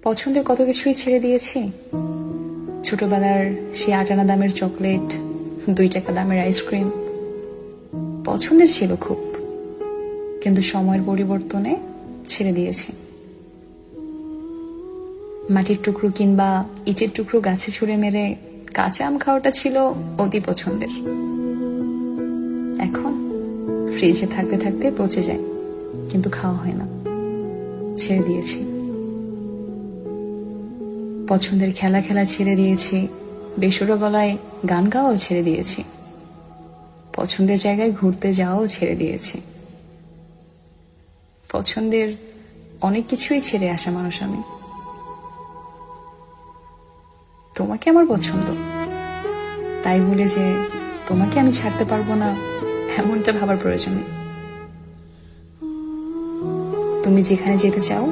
পছন্দের কত কিছুই ছেড়ে দিয়েছি। ছোটবেলার সেই 8 আনা দামের চকলেট, 2 টাকা দামের আইসক্রিম পছন্দের ছিল খুব, কিন্তু সময়ের পরিবর্তনে ছেড়ে দিয়েছি। মাটির টুকরো কিংবা ইটের টুকরো গাছে ছুঁড়ে মেরে কাঁচা আম খাওয়াটা ছিল অতি পছন্দের। এখন ফ্রিজে থাকতে থাকতে পচে যায়, কিন্তু খাওয়া হয় না, ছেড়ে দিয়েছি। পছন্দের খেলা খেলা ছেড়ে দিয়েছি, বেসুরো গলায় গান গাওয়াও ছেড়ে দিয়েছি, পছন্দের জায়গায় ঘুরতে যাওয়াও ছেড়ে দিয়েছি। পছন্দের অনেক কিছুই ছেড়ে আসা মানুষ আমি। তোমাকে আমার পছন্দ, তাই বলে যে তোমাকে আমি ছাড়তে পারবো না এমনটা ভাবার প্রয়োজন নেই। তুমি যেখানে যেতে চাও